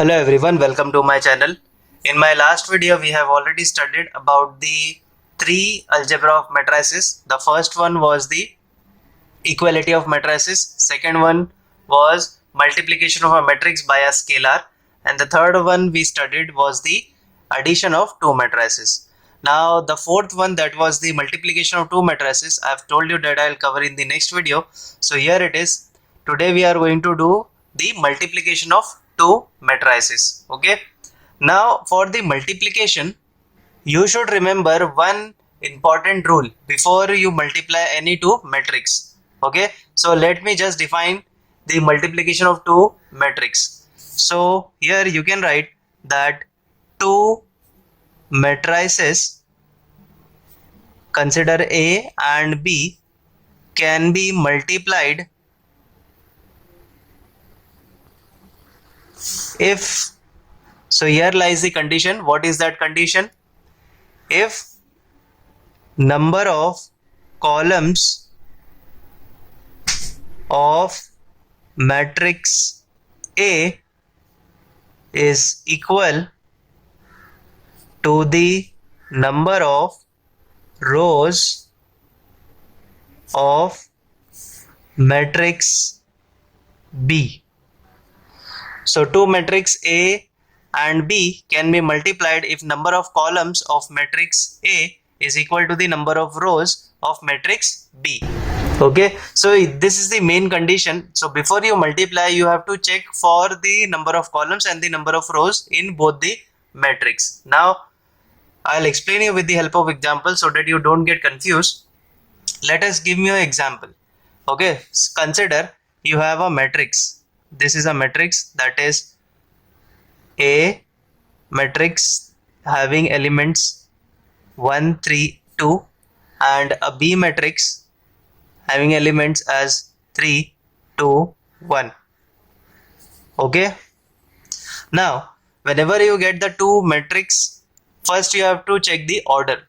Hello everyone, welcome to my channel. In my last video, we have already studied about the three algebra of matrices. The first one was the equality of matrices. Second one was multiplication of a matrix by a scalar. And the third one we studied was the addition of two matrices. Now the fourth one, that was the multiplication of two matrices, I have told you that I will cover in the next video. So here it is. Today we are going to do the multiplication of two matrices. Okay. Now for the multiplication, you should remember one important rule before you multiply any two matrix. Okay, so let me just define the multiplication of two matrix. So here you can write that two matrices, consider A and B, can be multiplied if, so here lies the condition. What is that condition? If number of columns of matrix A is equal to the number of rows of matrix B. So two matrix A and B can be multiplied if number of columns of matrix A is equal to the number of rows of matrix B. Okay, so this is the main condition. So before you multiply, you have to check for the number of columns and the number of rows in both the matrix. Now I'll explain you with the help of example so that you don't get confused. Let us give you an example. Okay, consider you have a matrix. This is a matrix, that is A matrix having elements 1, 3, 2, and a B matrix having elements as 3, 2, 1. Okay. Now, whenever you get the two matrix, first you have to check the order.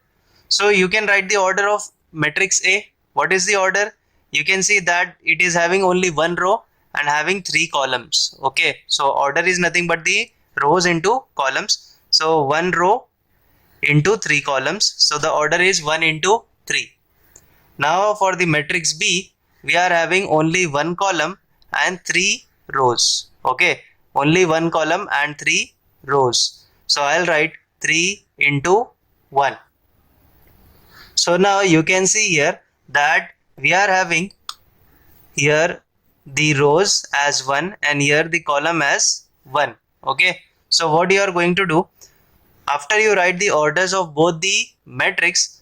So you can write the order of matrix A. What is the order? You can see that it is having only one row and having three columns. Okay. So order is nothing but the rows into columns. So one row into three columns. So the order is 1 into 3. Now for the matrix B, we are having only one column and three rows. Okay, only one column and three rows. So I'll write 3 into 1. So now you can see here that we are having here the rows as 1 and here the column as 1. Okay, so what you are going to do, after you write the orders of both the matrix,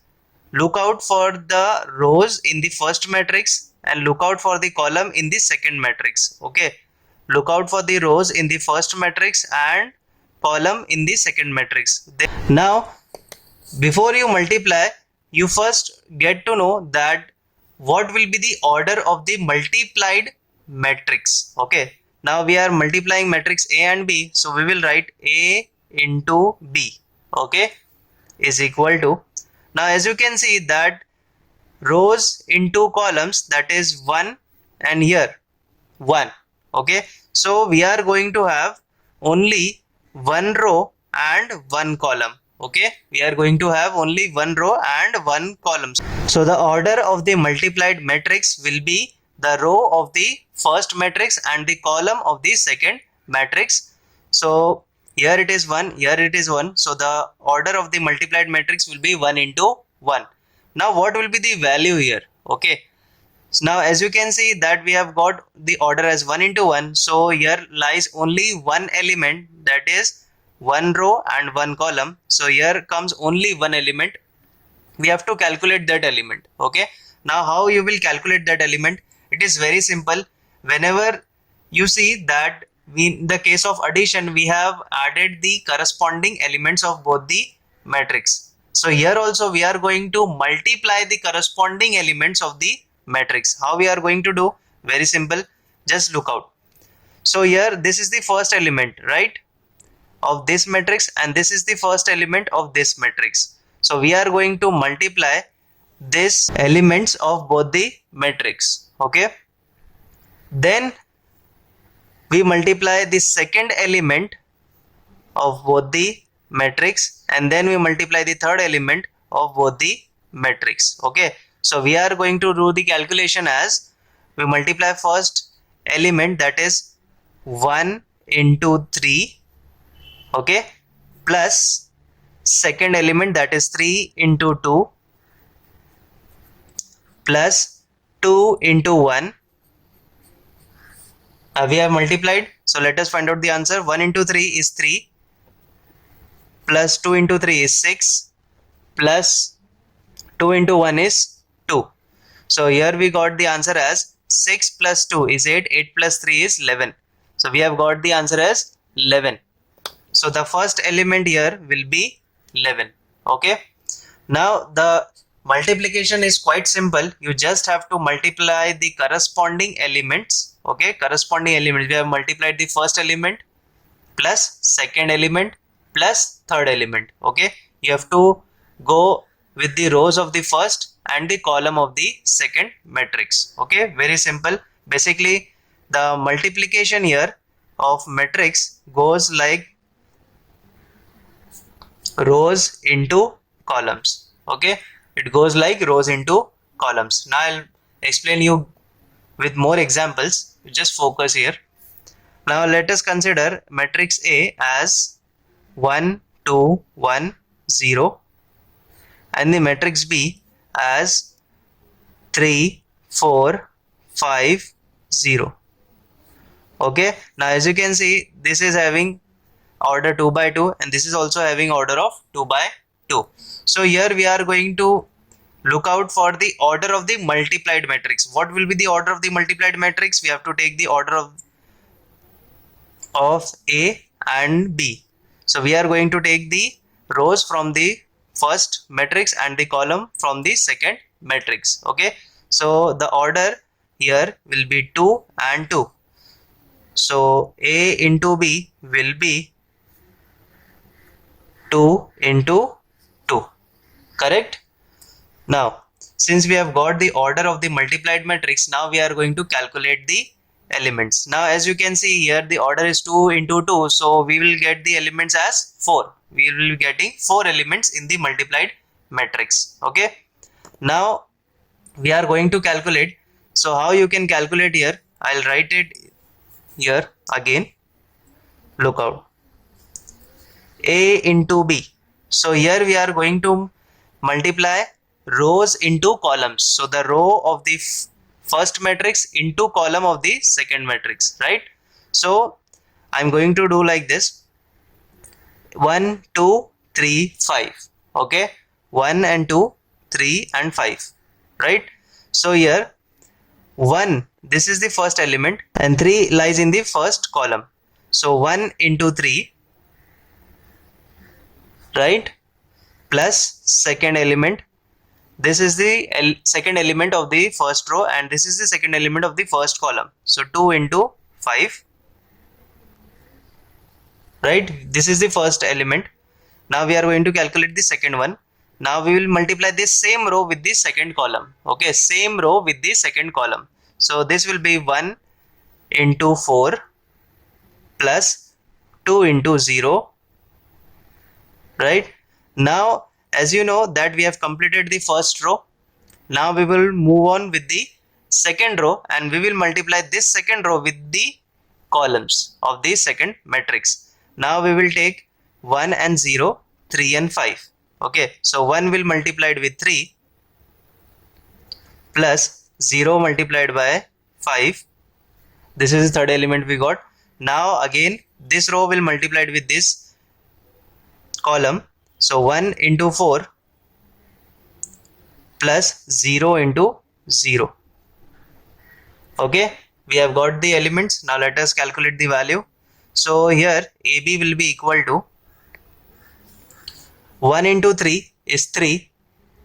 look out for the rows in the first matrix and look out for the column in the second matrix. Okay, look out for the rows in the first matrix and column in the second matrix. Now before you multiply, you first get to know that what will be the order of the multiplied matrix. Okay, now we are multiplying matrix A and B, so we will write A into B. Okay, is equal to, now as you can see that rows into columns, that is 1 and here 1. Okay, so we are going to have only one row and one column. Okay, we are going to have only one row and one column. So the order of the multiplied matrix will be the row of the first matrix and the column of the second matrix. So here it is 1, here it is 1. So the order of the multiplied matrix will be 1 into 1. Now what will be the value here? Okay, so now as you can see that we have got the order as 1 into 1. So here lies only one element, that is one row and one column. So here comes only one element. We have to calculate that element. Okay, now how you will calculate that element? It is very simple. Whenever you see that in the case of addition, we have added the corresponding elements of both the matrix. So here also we are going to multiply the corresponding elements of the matrix. How we are going to do? Very simple. Just look out. So here this is the first element, right, of this matrix, and this is the first element of this matrix. So we are going to multiply this elements of both the matrix. Okay, then we multiply the second element of both the matrix, and then we multiply the third element of both the matrix. Okay, so we are going to do the calculation as we multiply first element, that is 1 into 3, okay, plus second element, that is 3 into 2, plus 2 into 1. We have multiplied, so let us find out the answer. 1 into 3 is 3, plus 2 into 3 is 6, plus 2 into 1 is 2. So here we got the answer as 6 plus 2 is 8, 8 plus 3 is 11. So we have got the answer as 11. So the first element here will be 11. Okay. Now the multiplication is quite simple. You just have to multiply the corresponding elements. Okay, corresponding elements. We have multiplied the first element plus second element plus third element. Okay, you have to go with the rows of the first and the column of the second matrix. Okay, very simple. Basically, the multiplication here of matrix goes like rows into columns. Okay, it goes like rows into columns. Now I'll explain you with more examples. You just focus here. Now let us consider matrix A as 1 2 1 0 and the matrix B as 3 4 5 0. Okay, now as you can see, this is having order 2 by 2 and this is also having order of 2 by 2. So here we are going to look out for the order of the multiplied matrix. What will be the order of the multiplied matrix? We have to take the order of A and B. So we are going to take the rows from the first matrix and the column from the second matrix. Okay, so the order here will be 2 and 2. So A into B will be 2 into 2, correct? Now since we have got the order of the multiplied matrix, now we are going to calculate the elements. Now as you can see here, the order is 2 into 2, so we will get the elements as 4. We will be getting 4 elements in the multiplied matrix. Okay, now we are going to calculate. So how you can calculate here, I'll write it here again. Look out, A into B. So here we are going to multiply rows into columns. So the row of the first matrix into column of the second matrix, right? So I'm going to do like this: 1 2 3 5. Okay, 1 and 2 3 and 5, right? So here 1, this is the first element, and 3 lies in the first column. So 1 into 3, right, plus second element. This is the second element of the first row and this is the second element of the first column. So 2 into 5, right? This is the first element. Now we are going to calculate the second one. Now we will multiply this same row with the second column. Okay, same row with the second column. So this will be 1 into 4 plus 2 into 0, right? Now as you know that we have completed the first row, now we will move on with the second row and we will multiply this second row with the columns of the second matrix. Now we will take 1 and 0, 3 and 5. Okay, so 1 will multiplied with 3 plus 0 multiplied by 5. This is the third element we got. Now again this row will multiplied with this column. So 1 into 4 plus 0 into 0. Okay, we have got the elements. Now let us calculate the value. So here AB will be equal to 1 into 3 is 3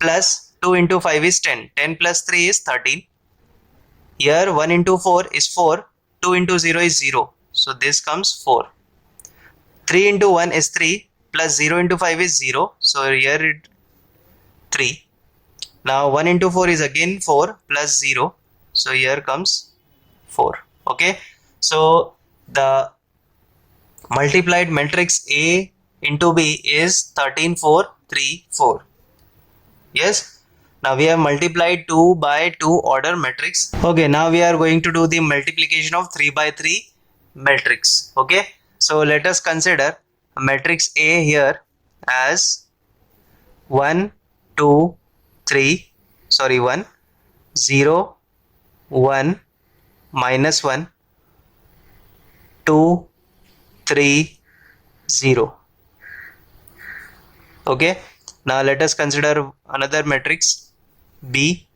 plus 2 into 5 is 10. 10 plus 3 is 13. Here 1 into 4 is 4. 2 into 0 is 0. So this comes 4. 3 into 1 is 3. Plus 0 into 5 is 0. So here it 3. Now 1 into 4 is again 4 plus 0. So here comes 4. Okay. So the multiplied matrix A into B is 13, 4, 3, 4. Yes. Now we have multiplied 2 by 2 order matrix. Okay, now we are going to do the multiplication of 3 by 3 matrix. Okay, so let us consider matrix A here as 1, 2, 3, sorry 1, 0, 1, minus 1, 2, 3, 0. Okay, now let us consider another matrix B.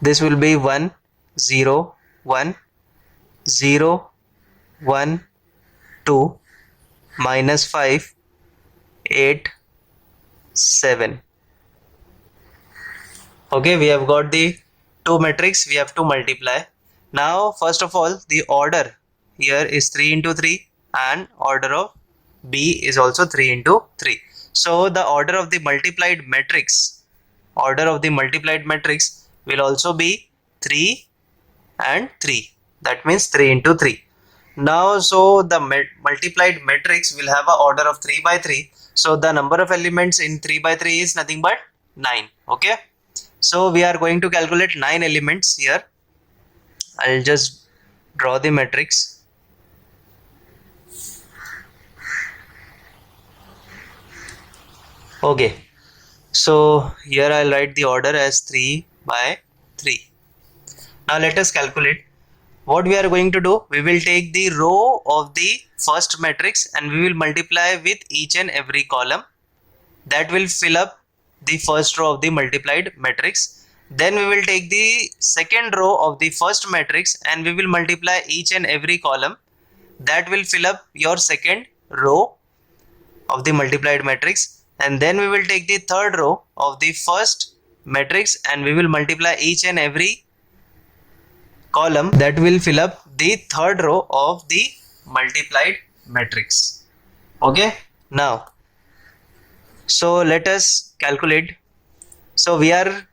This will be 1, 0, 1, 0, 1, 2, minus 5, 8, 7. Okay, we have got the two matrix, we have to multiply. Now first of all, the order here is 3 into 3 and order of B is also 3 into 3. So the order of the multiplied matrix will also be 3 and 3. That means 3 into 3. Now so the multiplied matrix will have a order of 3 by 3. So the number of elements in 3 by 3 is nothing but 9. Okay. So we are going to calculate 9 elements here. I'll just draw the matrix. Okay, so here I'll write the order as 3 by 3. Now let us calculate. What we are going to do, we will take the row of the first matrix and we will multiply with each and every column. That will fill up the first row of the multiplied matrix. Then we will take the second row of the first matrix and we will multiply each and every column. That will fill up your second row of the multiplied matrix. And then we will take the third row of the first matrix and we will multiply each and every column. That will fill up the third row of the multiplied matrix. Okay, now so let us calculate. So we are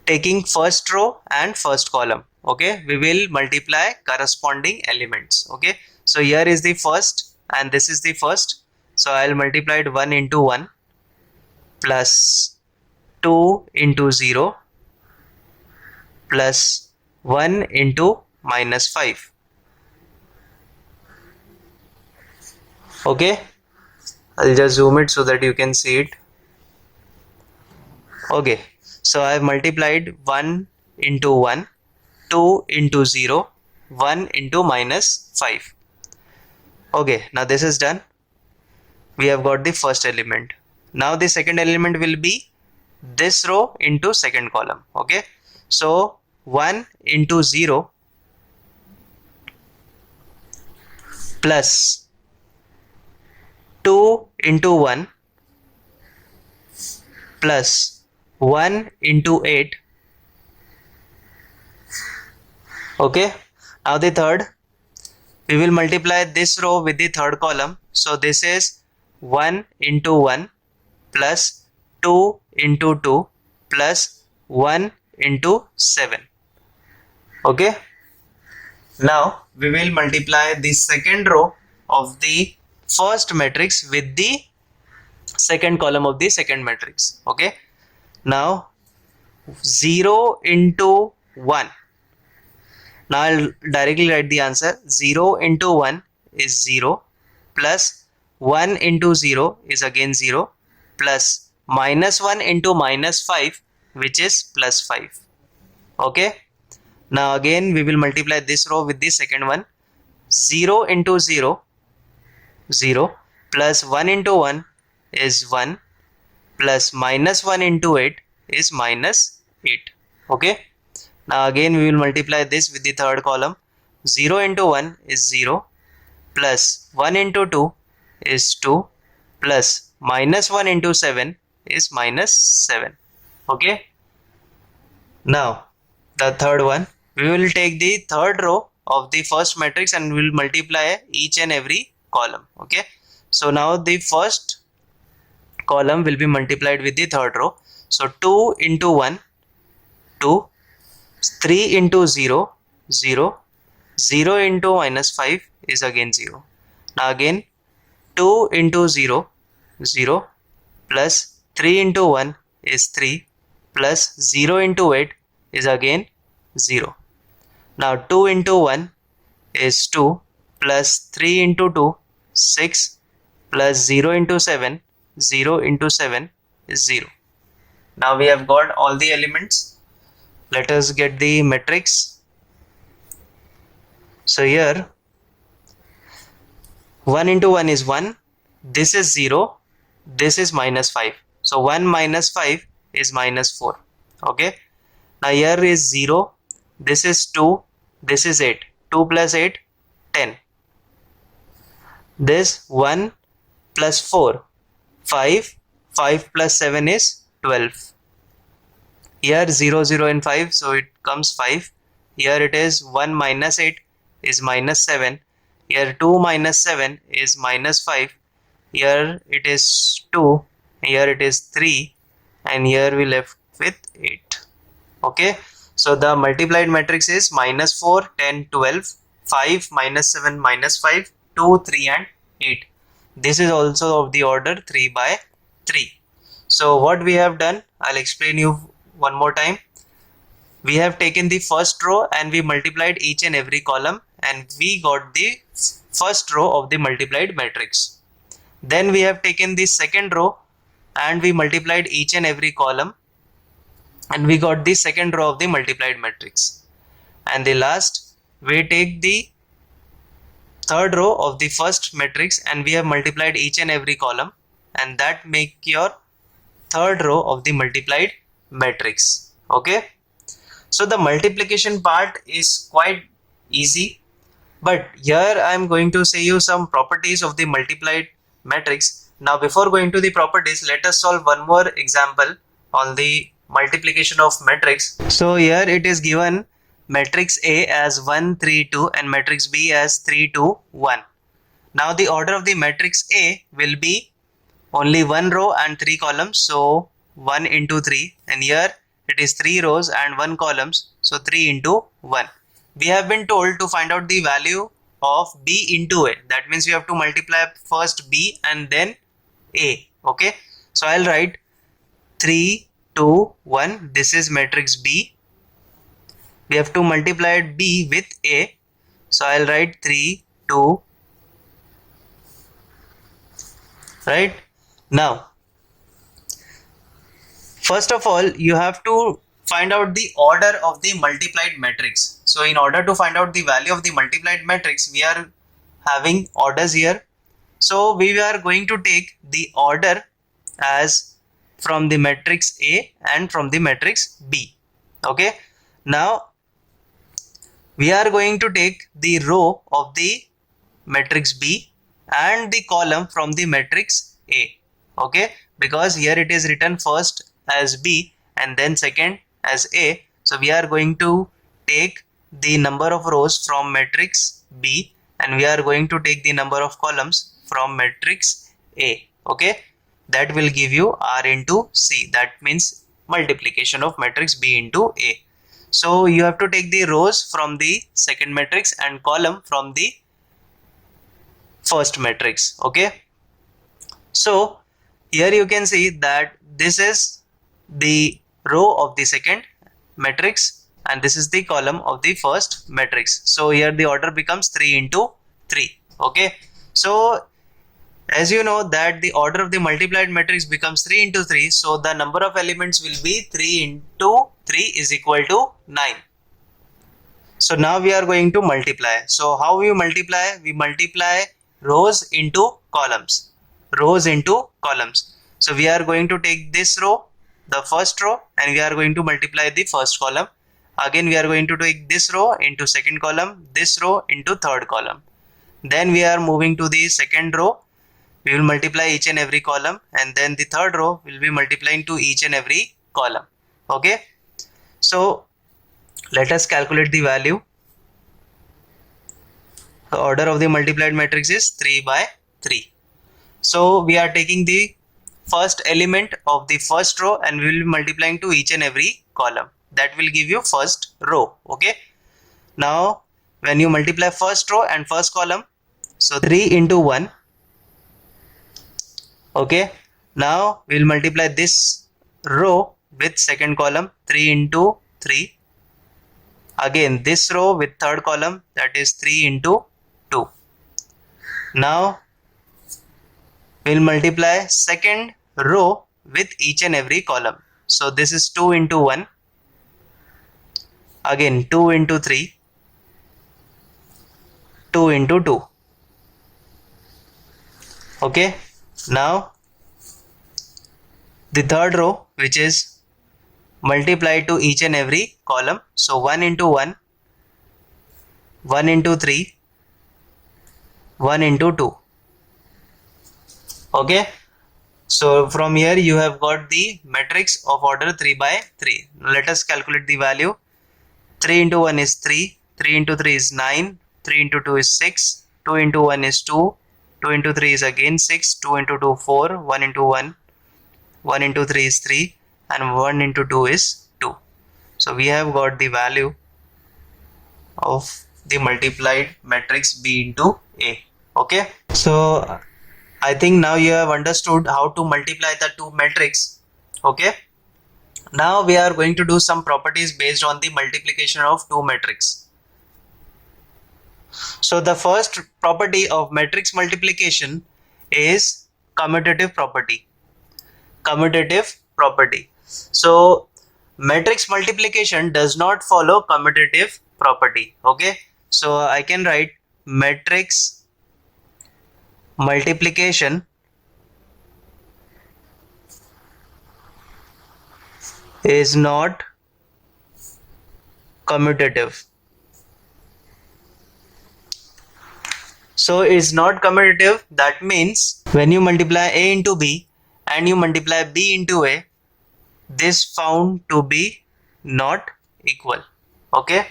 taking first row and first column. Okay, we will multiply corresponding elements. Okay, so here is the first and this is the first. So I'll multiply it 1 into 1 plus 2 into 0 plus 1 into minus 5. Okay, I'll just zoom it so that you can see it. Okay, so I have multiplied 1 into 1, 2 into 0, 1 into minus 5. Okay, now this is done. We have got the first element. Now the second element will be this row into second column. Okay, so 1 into 0 plus 2 into 1 plus 1 into 8. Okay, now the third, we will multiply this row with the third column. So this is 1 into 1 plus 2 into 2 plus 1 into 7. Okay, now we will multiply the second row of the first matrix with the second column of the second matrix. Okay, now 0 into 1. Now I'll directly write the answer. 0 into 1 is 0 plus 1 into 0 is again 0 plus minus 1 into minus 5, which is plus 5. Okay, now again we will multiply this row with the second one. 0 into 0, 0 plus 1 into 1 is 1 plus minus 1 into 8 is minus 8. Okay, now again we will multiply this with the third column. 0 into 1 is 0 plus 1 into 2 is 2 plus minus 1 into 7 is minus 7. Okay, now the third one, we will take the third row of the first matrix and we will multiply each and every column. Okay, so now the first column will be multiplied with the third row. So 2 into 1, 2, 3 into 0, 0, 0 into minus 5 is again 0. Now again 2 into 0, 0, plus 3 into 1 is 3, plus 0 into 8 is again 0. Now 2 into 1 is 2, plus 3 into 2, 6, plus 0 into 7, 0 into 7 is 0. Now we have got all the elements. Let us get the matrix. So here 1 into 1 is 1, this is 0, this is minus 5. So 1 minus 5 is minus 4. Okay. Now here is 0, this is 2, this is 8. 2 plus 8, 10. This 1 plus 4, 5. 5 plus 7 is 12. Here 0, 0 and 5, so it comes 5. Here it is 1 minus 8 is minus 7. Here 2 minus 7 is minus 5. Here it is 2. Here it is 3. And here we left with 8. Okay. So the multiplied matrix is minus 4, 10, 12, 5, minus 7, minus 5, 2, 3 and 8. This is also of the order 3 by 3. So what we have done, I'll explain you one more time. We have taken the first row and we multiplied each and every column and we got the first row of the multiplied matrix. Then we have taken the second row and we multiplied each and every column and we got the second row of the multiplied matrix. And the last, we take the third row of the first matrix and we have multiplied each and every column, and that make your third row of the multiplied matrix. Okay. So the multiplication part is quite easy, but here I am going to say you some properties of the multiplied matrix. Now before going to the properties, let us solve one more example on the multiplication of matrix. So here it is given matrix A as 1, 3, 2 and matrix B as 3, 2, 1. Now the order of the matrix A will be only one row and 3 columns, so 1 into 3, and here it is 3 rows and 1 columns, so 3 into 1. We have been told to find out the value of B into A. That means we have to multiply first B and then A. Okay. So I'll write 3, 2, 1. This is matrix B. We have to multiply B with A. So I'll write 3, 2. Right. Now, first of all, you have to find out the order of the multiplied matrix. So in order to find out the value of the multiplied matrix, we are having orders here. So we are going to take the order as from the matrix A and from the matrix B. Okay. Now we are going to take the row of the matrix B and the column from the matrix A. Okay, because here it is written first as B and then second as A. So we are going to take the number of rows from matrix B and we are going to take the number of columns from matrix A. Okay, that will give you R into C. That means multiplication of matrix B into A. So you have to take the rows from the second matrix and column from the first matrix. Okay, so here you can see that this is the row of the second matrix and this is the column of the first matrix. So here the order becomes 3 into 3. Okay, so as you know that the order of the multiplied matrix becomes 3 into 3, so the number of elements will be 3 into 3 is equal to 9. So now we are going to multiply. So how we multiply? We multiply rows into columns. Rows into columns. So we are going to take this row, the first row, and we are going to multiply the first column. Again we are going to take this row into second column, this row into third column. Then we are moving to the second row. We will multiply each and every column, and then the third row will be multiplying to each and every column. Okay, so let us calculate the value. The order of the multiplied matrix is 3 by 3. So we are taking the first element of the first row and we will be multiplying to each and every column. That will give you first row. Okay, now when you multiply first row and first column, So 3 into 1. Okay. Now we'll multiply this row with second column, 3 into 3. Again this row with third column, that is 3 into 2. Now we'll multiply second row with each and every column. So this is 2 into 1. Again 2 into 3. 2 into 2. Okay. Now the third row, which is multiplied to each and every column. So 1 into 1, 1 into 3, 1 into 2. Okay. So from here you have got the matrix of order 3 by 3. Let us calculate the value. 3 into 1 is 3, 3 into 3 is 9, 3 into 2 is 6, 2 into 1 is 2, 2 into 3 is again 6, 2 into 2 4, 1 into 1, 1 into 3 is 3, and 1 into 2 is 2. So we have got the value of the multiplied matrix B into A. Okay. So I think now you have understood how to multiply the two matrix. Okay. Now we are going to do some properties based on the multiplication of two matrix. So the first property of matrix multiplication is commutative property. Commutative property. So matrix multiplication does not follow commutative property. Okay. So I can write matrix multiplication is not commutative. So it's not commutative. That means when you multiply A into B and you multiply B into A, this found to be not equal. Okay.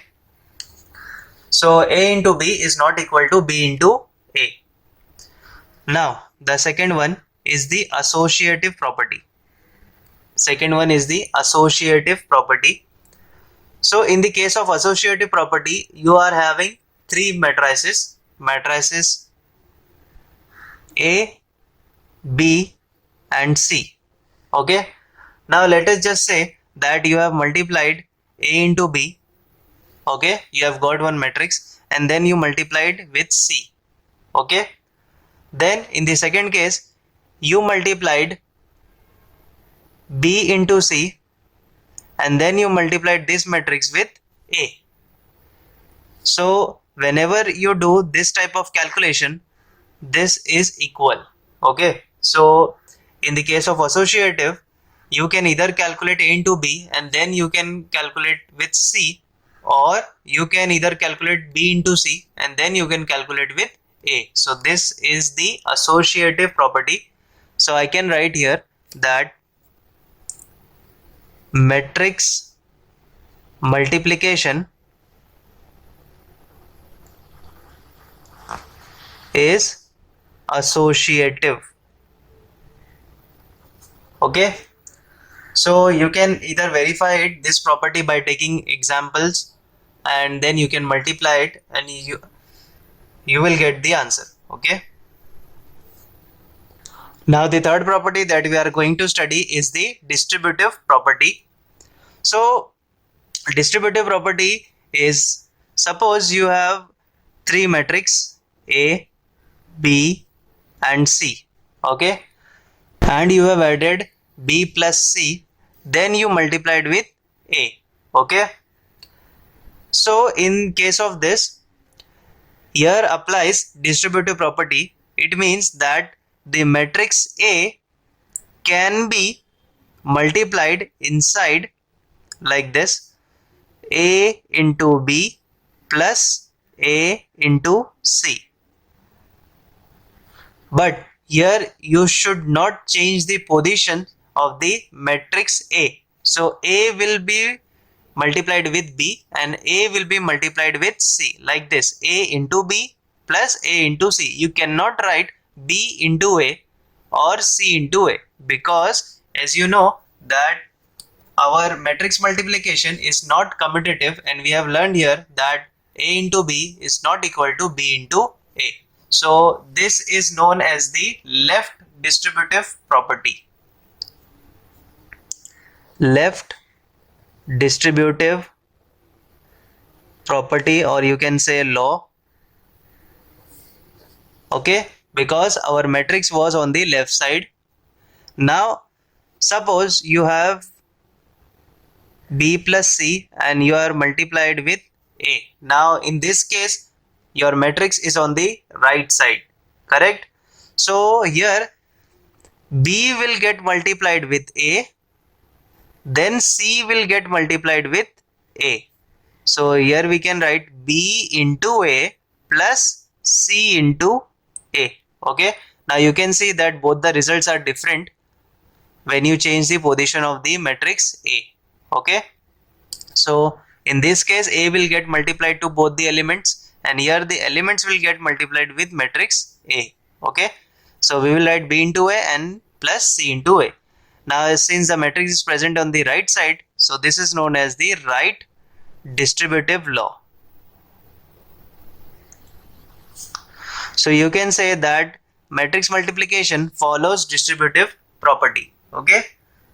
So A into B is not equal to B into A. Now the second one is the associative property. Second one is the associative property. So in the case of associative property, you are having three matrices. Matrices A, B and C. Okay. Now let us just say that you have multiplied A into B. Okay. You have got one matrix and then you multiplied with C. Okay. Then in the second case, you multiplied B into C and then you multiplied this matrix with A. So whenever you do this type of calculation, this is equal. Okay. So in the case of associative, you can either calculate A into B and then you can calculate with C, or you can either calculate B into C and then you can calculate with A. So this is the associative property. So I can write here that matrix multiplication is associative. Okay. So you can either verify it, this property, by taking examples and then you can multiply it and you will get the answer. Okay. Now the third property that we are going to study is the distributive property. So distributive property is, suppose you have three matrix A, B and C. Okay. And you have added B plus C, then you multiplied with A. Okay. So in case of this, here applies distributive property. It means that the matrix A can be multiplied inside like this: A into B plus A into C. But here you should not change the position of the matrix A. So A will be multiplied with B and A will be multiplied with C, like this: A into B plus A into C. You cannot write B into A or C into A, because as you know that our matrix multiplication is not commutative, and we have learned here that A into B is not equal to B into A. So this is known as the left distributive property. Left distributive property, or you can say law. Okay, because our matrix was on the left side. Now suppose you have B plus C and you are multiplied with A. Now in this case your matrix is on the right side, correct? So here B will get multiplied with A, then C will get multiplied with A. So here we can write B into A plus C into A. Okay, now you can see that both the results are different when you change the position of the matrix A. Okay, so in this case A will get multiplied to both the elements, and here the elements will get multiplied with matrix A. Okay, so we will write B into A and plus C into A. Now since the matrix is present on the right side, so this is known as the right distributive law. So you can say that matrix multiplication follows distributive property. Okay,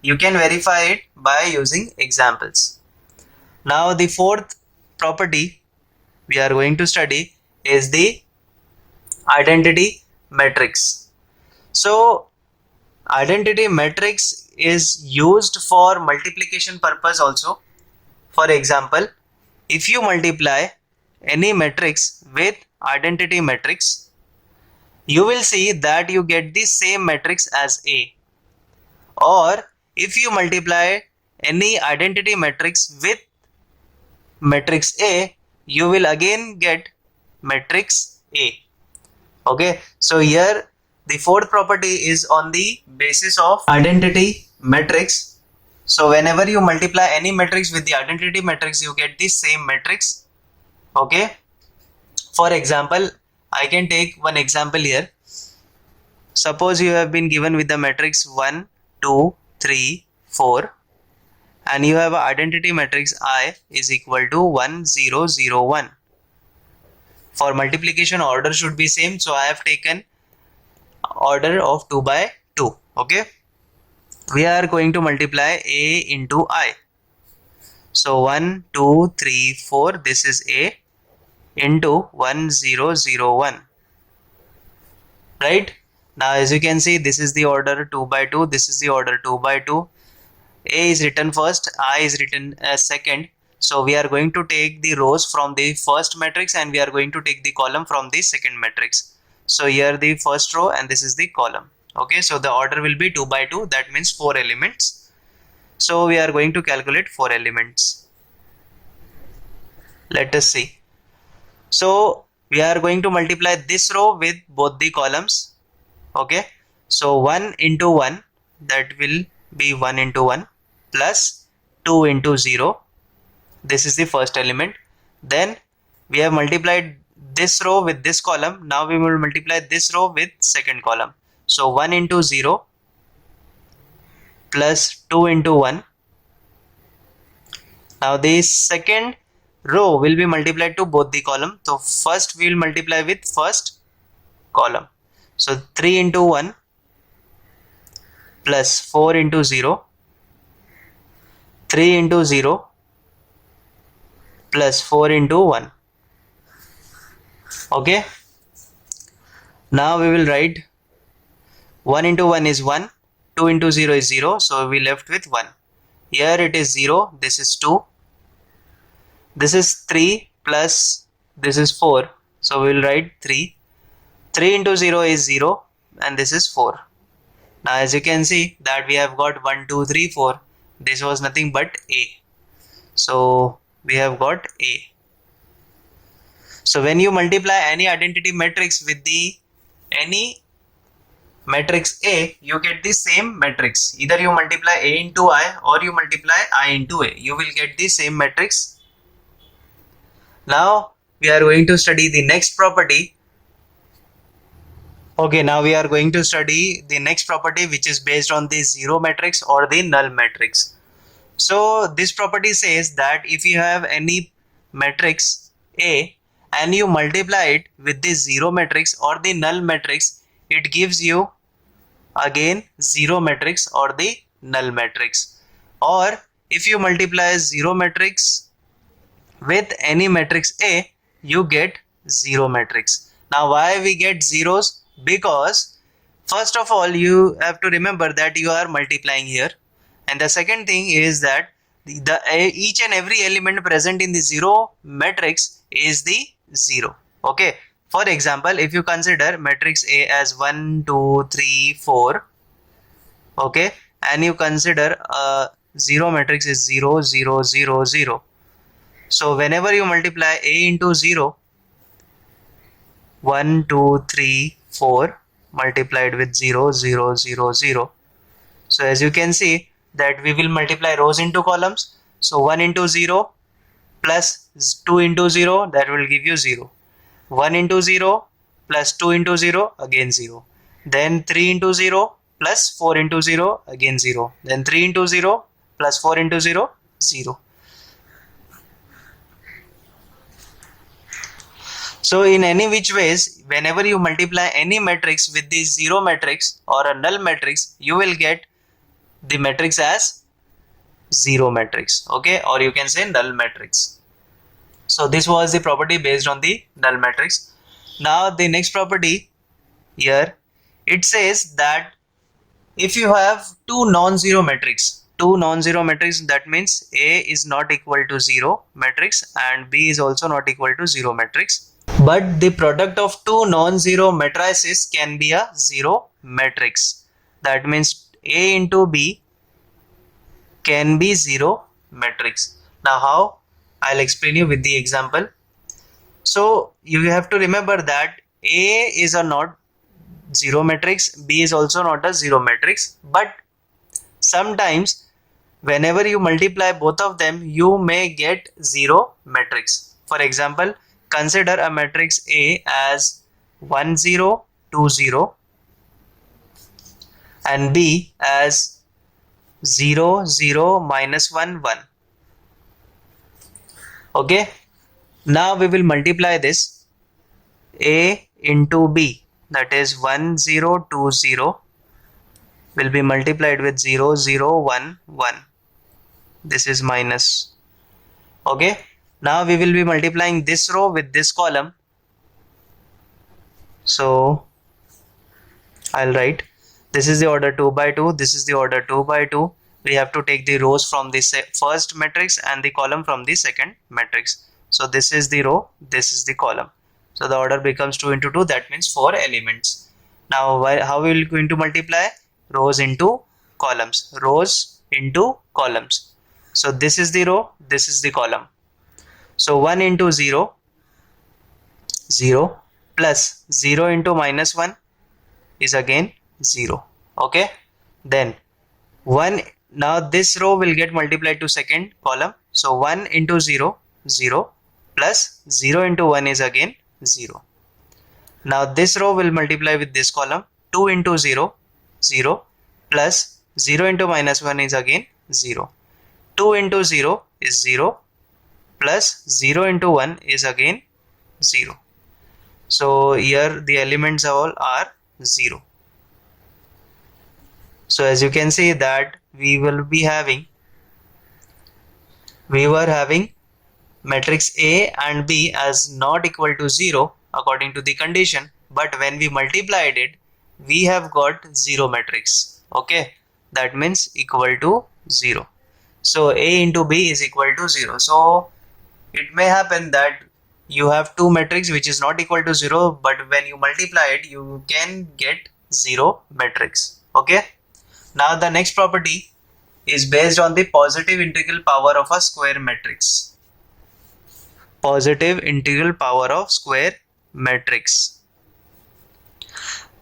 you can verify it by using examples. Now the fourth property we are going to study is the identity matrix. So identity matrix is used for multiplication purpose also. For example, if you multiply any matrix with identity matrix, you will see that you get the same matrix as A. Or if you multiply any identity matrix with matrix A, you will again get matrix A. Okay, so here the fourth property is on the basis of identity matrix. So whenever you multiply any matrix with the identity matrix, you get the same matrix. Okay, for example, I can take one example here. Suppose you have been given with the matrix 1, 2, 3, 4, and you have an identity matrix I is equal to 1, 0, 0, 1. For multiplication order should be same, so I have taken order of 2 by 2. Okay, we are going to multiply A into I. So 1, 2, 3, 4, this is A into 1, 0, 0, 1. Right? Now as you can see, this is the order 2 by 2, this is the order 2 by 2. A is written first, I is written as second. So we are going to take the rows from the first matrix and we are going to take the column from the second matrix. So here the first row and this is the column. Okay, so the order will be 2 by 2, that means 4 elements. So we are going to calculate 4 elements. Let us see. So we are going to multiply this row with both the columns. Okay, so 1 into 1, that will be 1 into 1 plus 2 into 0. This is the first element. Then we have multiplied this row with this column. Now we will multiply this row with second column. So 1 into 0 plus 2 into 1. Now the second row will be multiplied to both the column. So first we will multiply with first column. So 3 into 1 plus 4 into 0, 3 into 0 plus 4 into 1. Okay, now we will write 1 into 1 is 1, 2 into 0 is 0, so we left with 1. Here it is 0, this is 2, this is 3 plus this is 4, so we will write 3. 3 into 0 is 0 and this is 4. Now as you can see that we have got 1, 2, 3, 4. This was nothing but A. So we have got A. So when you multiply any identity matrix with the any matrix A, you get the same matrix. Either you multiply A into I or you multiply I into A. You will get the same matrix. Now we are going to study the next property. Okay, now we are going to study the next property, which is based on the zero matrix or the null matrix. So this property says that if you have any matrix A and you multiply it with the zero matrix or the null matrix, it gives you again zero matrix or the null matrix. Or if you multiply zero matrix with any matrix A, you get zero matrix. Now why we get zeros? Because first of all you have to remember that you are multiplying here, and the second thing is that each and every element present in the zero matrix is the zero. Okay, for example, if you consider matrix A as 1 2 3 4, okay, and you consider zero matrix is 0 0 0 0, so whenever you multiply A into 0, 1 2 3 4 multiplied with 0 0 0 0, so as you can see that we will multiply rows into columns. So 1 into 0 plus 2 into 0, that will give you 0. 1 into 0 plus 2 into 0, again 0. Then 3 into 0 plus 4 into 0, again 0. Then 3 into 0 plus 4 into 0, 0. So in any which ways, whenever you multiply any matrix with the zero matrix or a null matrix, you will get the matrix as zero matrix, okay, or you can say null matrix. So this was the property based on the null matrix. Now the next property here, it says that if you have two non-zero matrix, that means A is not equal to 0 matrix and B is also not equal to 0 matrix, but the product of two non-zero matrices can be a zero matrix. That means A into B can be zero matrix. Now how? I'll explain you with the example. So you have to remember that A is a not zero matrix, B is also not a zero matrix, but sometimes whenever you multiply both of them, you may get zero matrix. For example, consider a matrix A as 1 0 2 0 and B as 0 0 minus 1 1. Okay, now we will multiply this A into B, that is 1 0 2 0 will be multiplied with 0 0 1 1. This is minus. Okay, now we will be multiplying this row with this column. So I'll write this is the order 2 by 2, this is the order 2 by 2. We have to take the rows from the first matrix and the column from the second matrix. So this is the row, this is the column. So the order becomes 2 into 2, that means 4 elements. Now how we will going to multiply? Rows into columns, rows into columns. So this is the row, this is the column. So 1 into 0, 0 plus 0 into minus 1 is again 0. Okay, then 1, now this row will get multiplied to second column. So 1 into 0, 0 plus 0 into 1 is again 0. Now this row will multiply with this column. 2 into 0, 0 plus 0 into minus 1 is again 0. 2 into 0 is 0 plus 0 into 1 is again 0. So here the elements all are 0. So as you can see that we were having matrix A and B as not equal to 0 according to the condition, but when we multiplied it, we have got 0 matrix. Okay, that means equal to 0. So A into B is equal to 0. So it may happen that you have two matrix which is not equal to 0, but when you multiply it, you can get 0 matrix. Okay, now the next property is based on the positive integral power of a square matrix. Positive integral power of square matrix.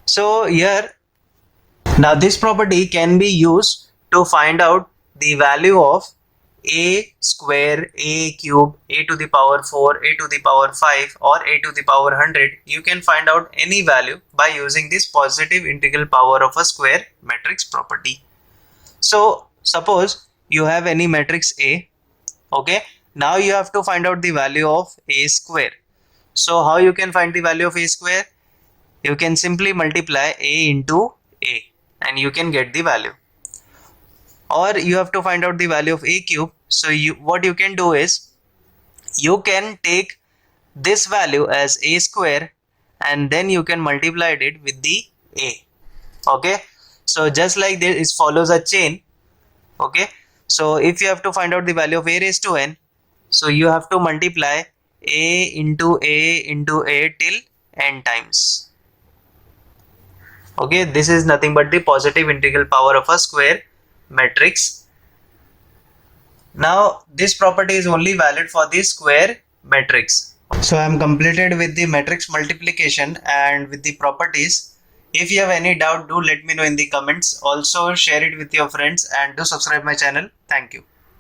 So here, now this property can be used to find out the value of a square, a cube, a to the power 4, a to the power 5 or a to the power 100. You can find out any value by using this positive integral power of a square matrix property. So suppose you have any matrix A. Okay, now you have to find out the value of a square. So how you can find the value of a square? You can simply multiply a into a and you can get the value. Or you have to find out the value of a cube. So what you can do is you can take this value as a square and then you can multiply it with the a. Okay, so just like this, it follows a chain. Okay, so if you have to find out the value of a raised to n, so you have to multiply a into a into a till n times. Okay, this is nothing but the positive integral power of a square matrix. Now this property is only valid for the square matrix. So I am completed with the matrix multiplication and with the properties. If you have any doubt, do let me know in the comments. Also share it with your friends and do subscribe my channel. Thank you.